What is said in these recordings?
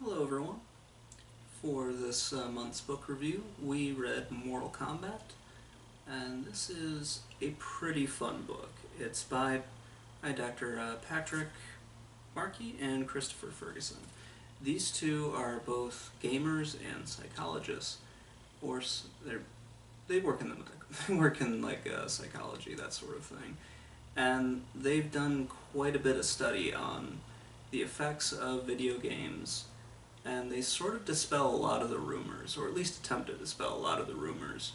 Hello everyone. For this month's book review, we read Mortal Kombat, and this is a pretty fun book. It's by Dr. Patrick Markey and Christopher Ferguson. These two are both gamers and psychologists, or they work in the medical, they work in psychology, that sort of thing, and they've done quite a bit of study on the effects of video games, and they sort of dispel a lot of the rumors, or at least attempt to dispel a lot of the rumors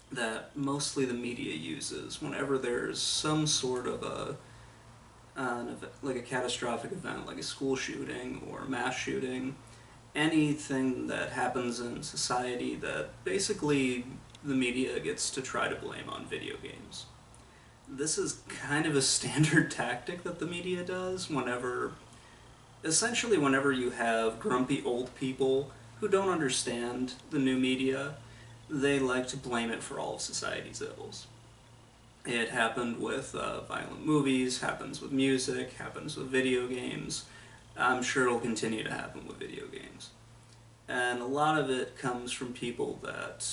that mostly the media uses whenever there's some sort of like a catastrophic event, like a school shooting or mass shooting, anything that happens in society that basically the media gets to try to blame on video games. This is kind of a standard tactic that the media does essentially whenever you have grumpy old people who don't understand the new media, they like to blame it for all of society's ills. It happened with violent movies, happens with music, happens with video games. I'm sure it'll continue to happen with video games. And a lot of it comes from people that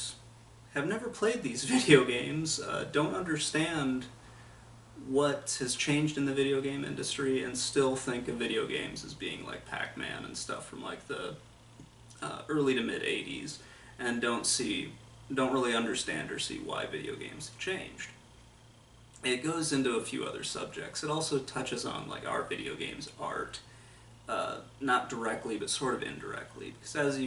have never played these video games, don't understand what has changed in the video game industry, and still think of video games as being like Pac-Man and stuff from like the early to mid 80s, and don't really understand or see why video games have changed. It goes into a few other subjects. It also touches on like our video games art, not directly but sort of indirectly, because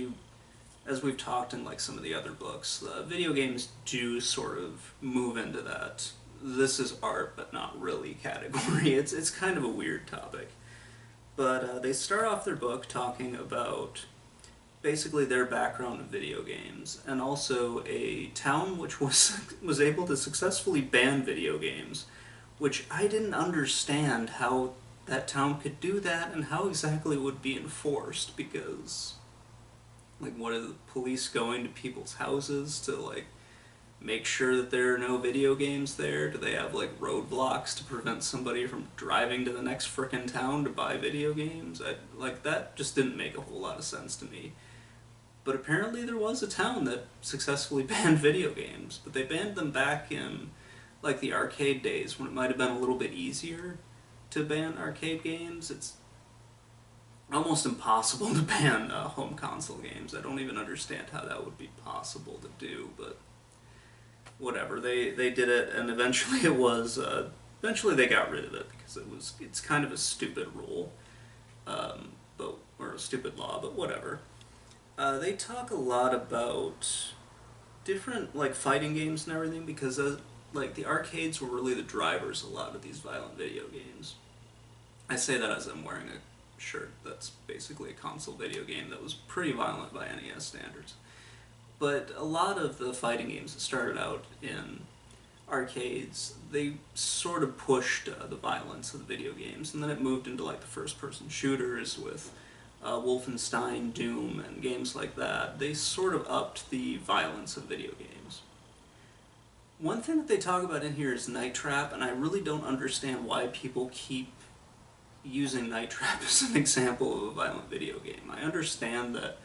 as we've talked in like some of the other books, video games do sort of move into that this is art but not really category. It's kind of a weird topic. But they start off their book talking about basically their background in video games, and also a town which was able to successfully ban video games, which I didn't understand how that town could do that and how exactly it would be enforced, because like what are the police going to people's houses to like make sure that there are no video games there? Do they have like roadblocks to prevent somebody from driving to the next frickin' town to buy video games? Like that just didn't make a whole lot of sense to me. But apparently there was a town that successfully banned video games, but they banned them back in like the arcade days when it might have been a little bit easier to ban arcade games. It's almost impossible to ban home console games. I don't even understand how that would be possible to do, but whatever. They did it, and eventually eventually they got rid of it because it's kind of a stupid rule, or a stupid law, but whatever. They talk a lot about different like fighting games and everything, because like the arcades were really the drivers of a lot of these violent video games. I say that as I'm wearing a shirt that's basically a console video game that was pretty violent by NES standards. But a lot of the fighting games that started out in arcades, they sort of pushed the violence of the video games, and then it moved into like the first-person shooters with Wolfenstein, Doom, and games like that. They sort of upped the violence of video games. One thing that they talk about in here is Night Trap, and I really don't understand why people keep using Night Trap as an example of a violent video game. I understand that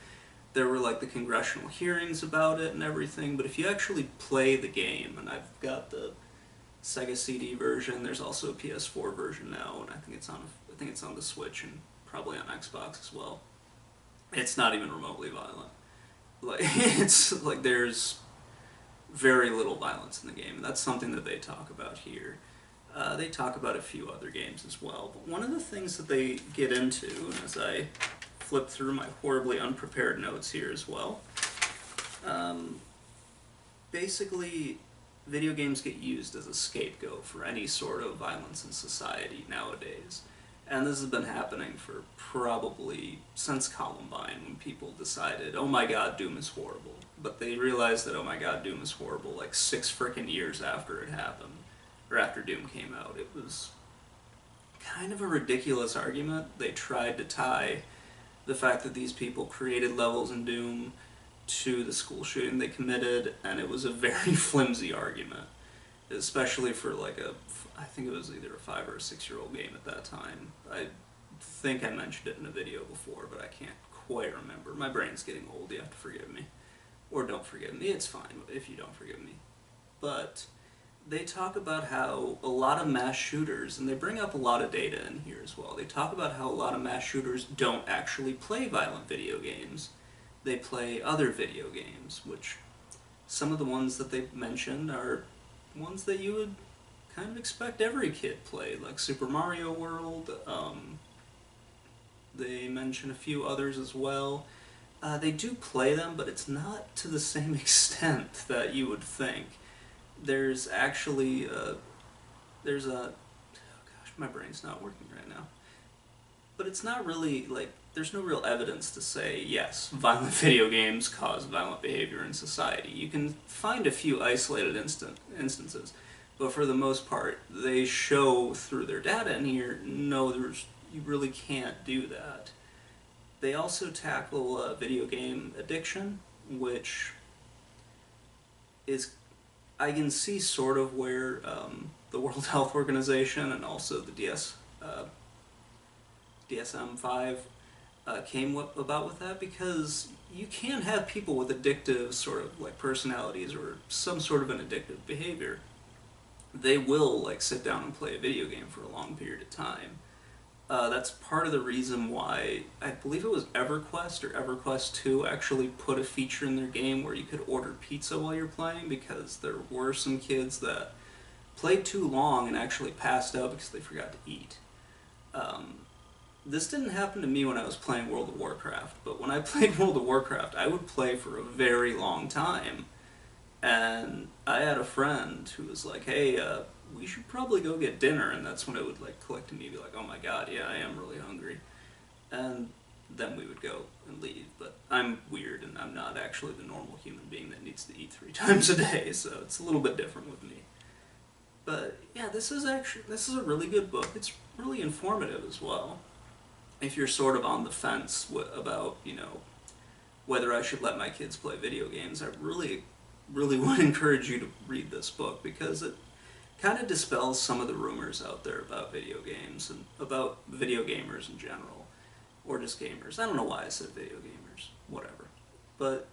there were like the congressional hearings about it and everything, but if you actually play the game, and I've got the Sega CD version, there's also a PS4 version now, and I think it's on the Switch and probably on Xbox as well. It's not even remotely violent. Like it's like there's very little violence in the game, and that's something that they talk about here. They talk about a few other games as well, but one of the things that they get into, and as I flip through my horribly unprepared notes here as well, basically video games get used as a scapegoat for any sort of violence in society nowadays. And this has been happening for probably since Columbine, when people decided, oh my god, Doom is horrible. But they realized that, oh my god, Doom is horrible like 6 frickin' years after it happened, or after Doom came out. It was kind of a ridiculous argument. They tried to tie the fact that these people created levels in Doom to the school shooting they committed, and it was a very flimsy argument, especially for like I think it was either a 5 or a 6-year-old game at that time. I think I mentioned it in a video before, but I can't quite remember. My brain's getting old, you have to forgive me. Or don't forgive me, it's fine if you don't forgive me. But they talk about how a lot of mass shooters, and they bring up a lot of data in here as well, they talk about how a lot of mass shooters don't actually play violent video games. They play other video games, which some of the ones that they mentioned are ones that you would kind of expect every kid played, like Super Mario World. They mention a few others as well. They do play them, but it's not to the same extent that you would think. There's actually there's a oh gosh, my brain's not working right now. But it's not really like there's no real evidence to say yes, violent video games cause violent behavior in society. You can find a few isolated instances, but for the most part, they show through their data in here, no, you really can't do that. They also tackle video game addiction, which is, I can see sort of where the World Health Organization and also the DSM-5 came about with that, because you can have people with addictive sort of like personalities or some sort of an addictive behavior. They will like sit down and play a video game for a long period of time. That's part of the reason why I believe it was EverQuest or EverQuest 2 actually put a feature in their game where you could order pizza while you're playing, because there were some kids that played too long and actually passed out because they forgot to eat. This didn't happen to me when I was playing World of Warcraft, but when I played World of Warcraft, I would play for a very long time. And I had a friend who was like, hey, we should probably go get dinner, and that's when it would like click to me, be like, oh my god, yeah, I am really hungry. And then we would go and leave, but I'm weird, and I'm not actually the normal human being that needs to eat 3 times a day, so it's a little bit different with me. But yeah, this is a really good book. It's really informative as well. If you're sort of on the fence about, you know, whether I should let my kids play video games, I really would encourage you to read this book, because it kind of dispels some of the rumors out there about video games and about video gamers in general, or just gamers. I don't know why I said video gamers, whatever. But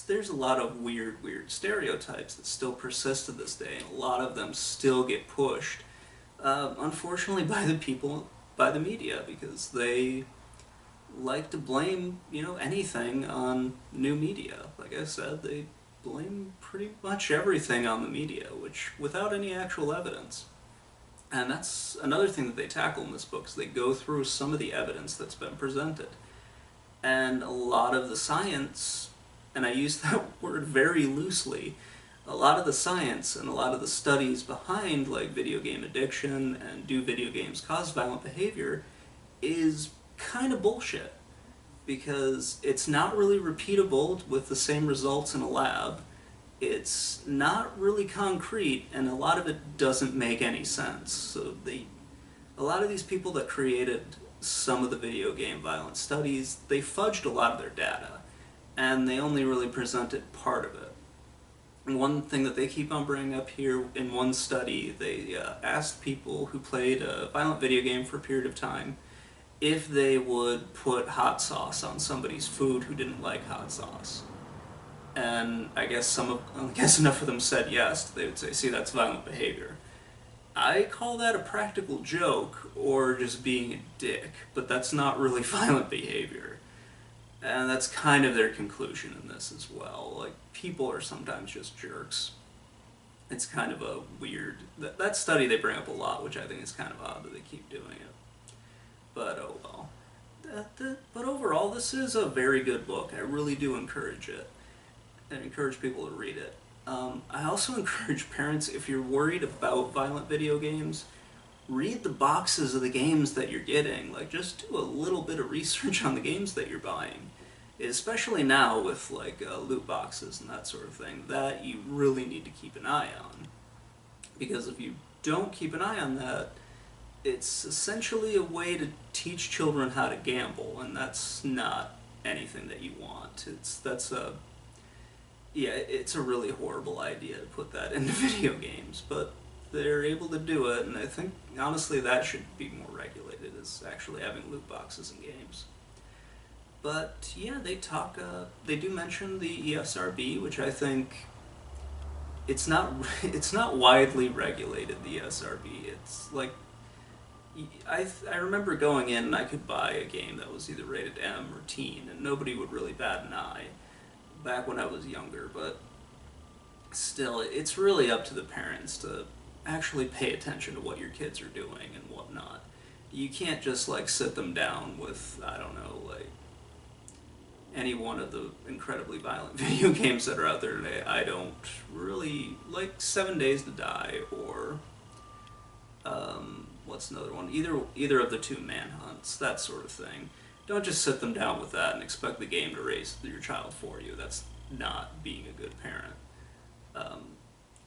there's a lot of weird stereotypes that still persist to this day, and a lot of them still get pushed, unfortunately, by the media, because they like to blame, you know, anything on new media. Like I said, they blame pretty much everything on the media, which without any actual evidence. And that's another thing that they tackle in this book, is they go through some of the evidence that's been presented. And a lot of the science, and I use that word very loosely, a lot of the science and a lot of the studies behind like video game addiction and do video games cause violent behavior is kind of bullshit, because it's not really repeatable with the same results in a lab. It's not really concrete, and a lot of it doesn't make any sense. So a lot of these people that created some of the video game violence studies, they fudged a lot of their data, and they only really presented part of it. And one thing that they keep on bringing up here, in one study, they asked people who played a violent video game for a period of time if they would put hot sauce on somebody's food who didn't like hot sauce. And I guess enough of them said yes. They would say, see, that's violent behavior. I call that a practical joke, or just being a dick, but that's not really violent behavior. And that's kind of their conclusion in this as well. Like, people are sometimes just jerks. It's kind of a weird... That study they bring up a lot, which I think is kind of odd that they keep doing it. But oh well. But overall, this is a very good book. I really do encourage it. I encourage people to read it. I also encourage parents, if you're worried about violent video games, read the boxes of the games that you're getting. Like, just do a little bit of research on the games that you're buying. Especially now with like loot boxes and that sort of thing, that you really need to keep an eye on. Because if you don't keep an eye on that, it's essentially a way to teach children how to gamble, and that's not anything that you want. It's a really horrible idea to put that into video games, but they're able to do it, and I think honestly that should be more regulated, is actually having loot boxes in games. But yeah, they do mention the ESRB, which I think it's not it's not widely regulated. The ESRB, it's like I remember going in and I could buy a game that was either rated M or teen, and nobody would really bat an eye back when I was younger. But still, it's really up to the parents to actually pay attention to what your kids are doing and whatnot. You can't just like sit them down with, I don't know, like any one of the incredibly violent video games that are out there today. I don't really like 7 Days to Die or what's another one? Either of the two Manhunts, that sort of thing. Don't just sit them down with that and expect the game to raise your child for you. That's not being a good parent.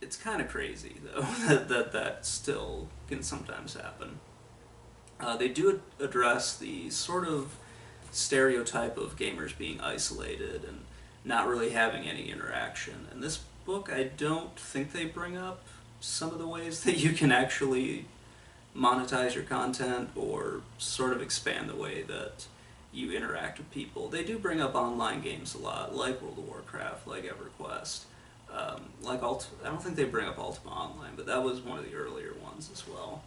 It's kind of crazy though that still can sometimes happen. They do address the sort of stereotype of gamers being isolated and not really having any interaction. In this book, I don't think they bring up some of the ways that you can actually monetize your content or sort of expand the way that you interact with people. They do bring up online games a lot, like World of Warcraft, like EverQuest. I don't think they bring up Ultima Online, but that was one of the earlier ones as well,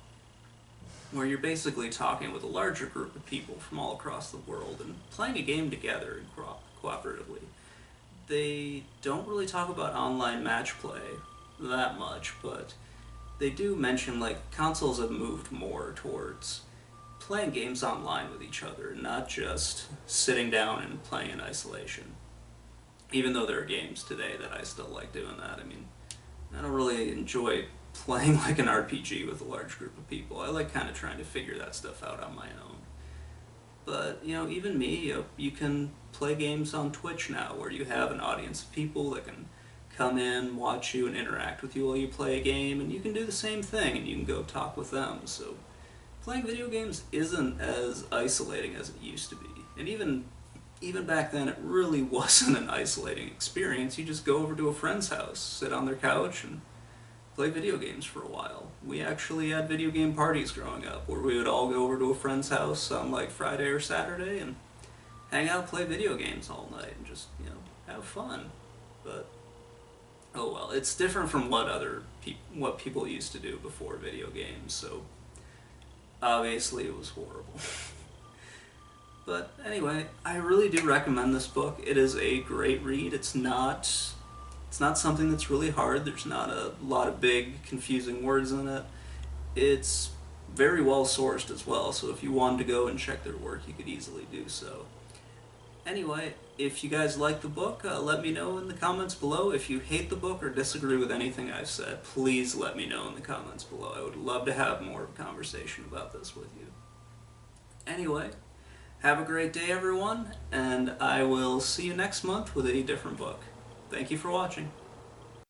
where you're basically talking with a larger group of people from all across the world and playing a game together and cooperatively. They don't really talk about online match play that much, but they do mention like consoles have moved more towards playing games online with each other, not just sitting down and playing in isolation. Even though there are games today that I still like doing that. I mean, I don't really enjoy playing like an RPG with a large group of people. I like kind of trying to figure that stuff out on my own. But, you know, even me, you can play games on Twitch now where you have an audience of people that can come in, watch you, and interact with you while you play a game, and you can do the same thing, and you can go talk with them. So playing video games isn't as isolating as it used to be. And even back then, it really wasn't an isolating experience. You just go over to a friend's house, sit on their couch, and play video games for a while. We actually had video game parties growing up where we would all go over to a friend's house on like Friday or Saturday and hang out, play video games all night, and just, you know, have fun. But oh well, it's different from what people used to do before video games, so obviously it was horrible. But anyway, I really do recommend this book. It is a great read. It's not something that's really hard. There's not a lot of big, confusing words in it. It's very well sourced as well, so if you wanted to go and check their work, you could easily do so. Anyway, if you guys like the book, let me know in the comments below. If you hate the book or disagree with anything I've said, please let me know in the comments below. I would love to have more of a conversation about this with you. Anyway, have a great day, everyone, and I will see you next month with a different book. Thank you for watching.